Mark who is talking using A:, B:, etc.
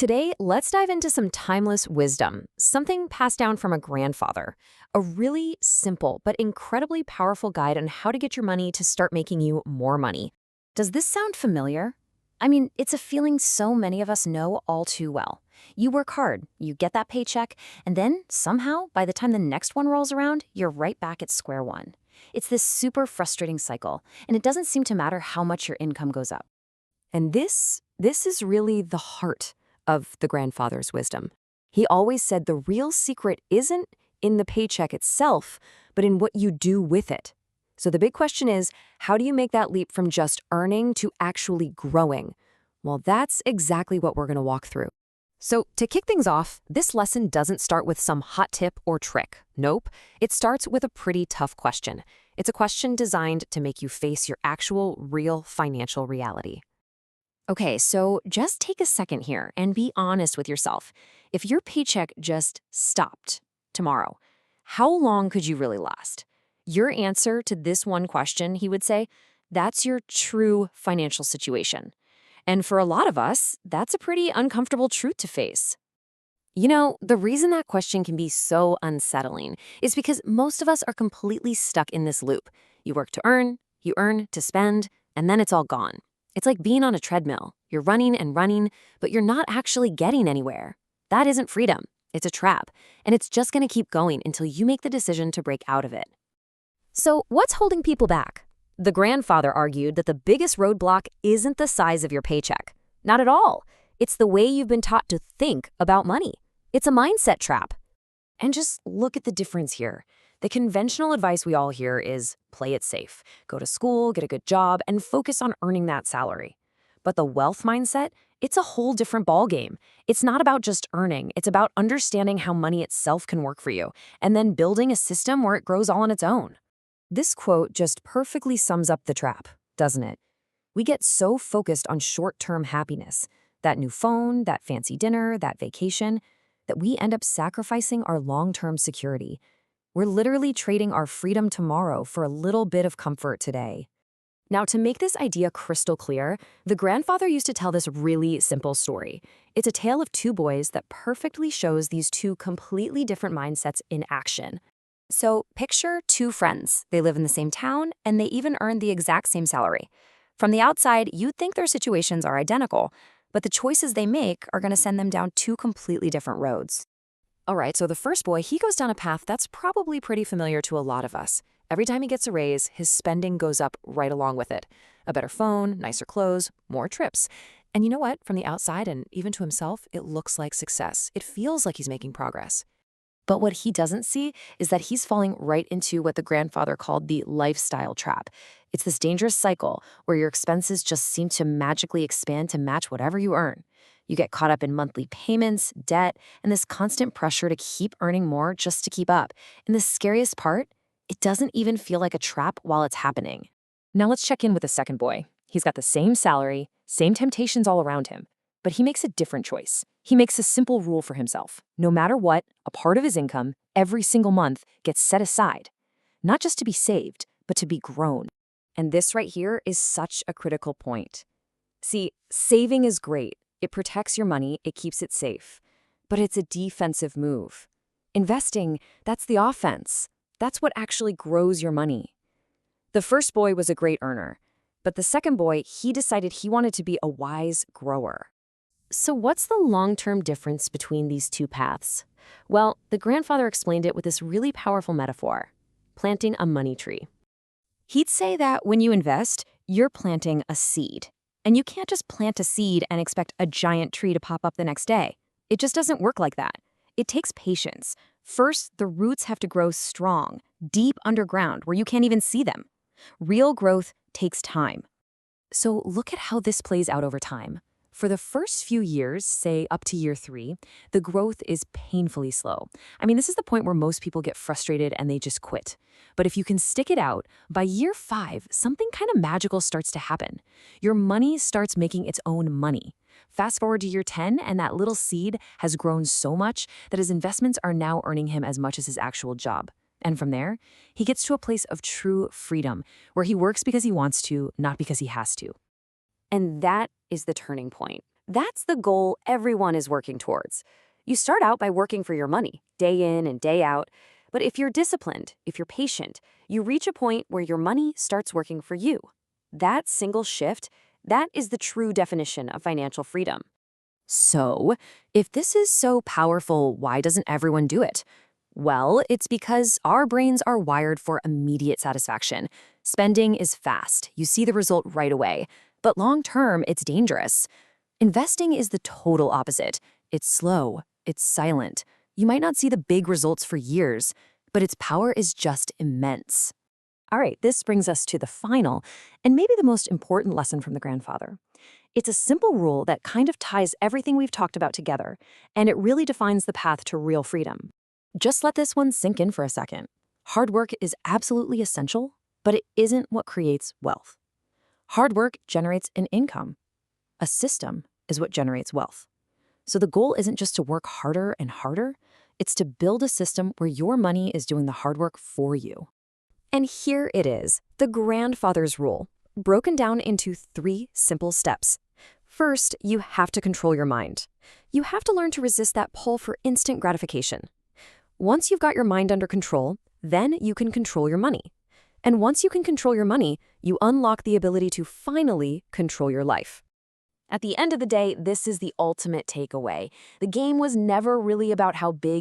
A: Today, let's dive into some timeless wisdom, something passed down from a grandfather. A really simple but incredibly powerful guide on how to get your money to start making you more money. Does this sound familiar? I mean, it's a feeling so many of us know all too well. You work hard, you get that paycheck, and then somehow, by the time the next one rolls around, you're right back at square one. It's this super frustrating cycle, and it doesn't seem to matter how much your income goes up. And this is really the heart of the grandfather's wisdom. He always said the real secret isn't in the paycheck itself, but in what you do with it. So the big question is, how do you make that leap from just earning to actually growing? Well, that's exactly what we're going to walk through. So to kick things off, this lesson doesn't start with some hot tip or trick. Nope. It starts with a pretty tough question. It's a question designed to make you face your actual, real financial reality. Okay, so just take a second here and be honest with yourself. If your paycheck just stopped tomorrow, how long could you really last? Your answer to this one question, he would say, that's your true financial situation. And for a lot of us, that's a pretty uncomfortable truth to face. You know, the reason that question can be so unsettling is because most of us are completely stuck in this loop. You work to earn, you earn to spend, and then it's all gone. It's like being on a treadmill. You're running and running, but you're not actually getting anywhere. That isn't freedom. It's a trap. And it's just going to keep going until you make the decision to break out of it. So what's holding people back? The grandfather argued that the biggest roadblock isn't the size of your paycheck. Not at all. It's the way you've been taught to think about money. It's a mindset trap. And just look at the difference here. The conventional advice we all hear is play it safe, go to school, get a good job, and focus on earning that salary. But the wealth mindset, it's a whole different ballgame. It's not about just earning, it's about understanding how money itself can work for you, and then building a system where it grows all on its own. This quote just perfectly sums up the trap, doesn't it? We get so focused on short-term happiness, that new phone, that fancy dinner, that vacation, that we end up sacrificing our long-term security. We're literally trading our freedom tomorrow for a little bit of comfort today. Now, to make this idea crystal clear, the grandfather used to tell this really simple story. It's a tale of two boys that perfectly shows these two completely different mindsets in action. So picture two friends. They live in the same town, and they even earn the exact same salary. From the outside, you'd think their situations are identical, but the choices they make are going to send them down two completely different roads. All right, so the first boy, he goes down a path that's probably pretty familiar to a lot of us. Every time he gets a raise, his spending goes up right along with it. A better phone, nicer clothes, more trips. And you know what? From the outside and even to himself, it looks like success. It feels like he's making progress. But what he doesn't see is that he's falling right into what the grandfather called the lifestyle trap. It's this dangerous cycle where your expenses just seem to magically expand to match whatever you earn. You get caught up in monthly payments, debt, and this constant pressure to keep earning more just to keep up. And the scariest part, it doesn't even feel like a trap while it's happening. Now let's check in with the second boy. He's got the same salary, same temptations all around him, but he makes a different choice. He makes a simple rule for himself. No matter what, a part of his income, every single month, gets set aside. Not just to be saved, but to be grown. And this right here is such a critical point. See, saving is great. It protects your money, it keeps it safe. But it's a defensive move. Investing, that's the offense. That's what actually grows your money. The first boy was a great earner, but the second boy, he decided he wanted to be a wise grower. So what's the long-term difference between these two paths? Well, the grandfather explained it with this really powerful metaphor: planting a money tree. He'd say that when you invest, you're planting a seed. And you can't just plant a seed and expect a giant tree to pop up the next day. It just doesn't work like that. It takes patience. First, the roots have to grow strong, deep underground where you can't even see them. Real growth takes time. So look at how this plays out over time. For the first few years, say up to year 3, the growth is painfully slow. I mean, this is the point where most people get frustrated and they just quit. But if you can stick it out, by year 5, something kind of magical starts to happen. Your money starts making its own money. Fast forward to year 10, and that little seed has grown so much that his investments are now earning him as much as his actual job. And from there, he gets to a place of true freedom, where he works because he wants to, not because he has to. And that is the turning point. That's the goal everyone is working towards. You start out by working for your money, day in and day out. But if you're disciplined, if you're patient, you reach a point where your money starts working for you. That single shift, that is the true definition of financial freedom. So, if this is so powerful, why doesn't everyone do it? Well, it's because our brains are wired for immediate satisfaction. Spending is fast. You see the result right away. But long term, it's dangerous. Investing is the total opposite. It's slow. It's silent. You might not see the big results for years, but its power is just immense. All right, this brings us to the final and maybe the most important lesson from the grandfather. It's a simple rule that kind of ties everything we've talked about together, and it really defines the path to real freedom. Just let this one sink in for a second. Hard work is absolutely essential, but it isn't what creates wealth. Hard work generates an income. A system is what generates wealth. So the goal isn't just to work harder and harder, it's to build a system where your money is doing the hard work for you. And here it is, the grandfather's rule, broken down into 3 simple steps. First, you have to control your mind. You have to learn to resist that pull for instant gratification. Once you've got your mind under control, then you can control your money. And once you can control your money, you unlock the ability to finally control your life. At the end of the day, this is the ultimate takeaway. The game was never really about how big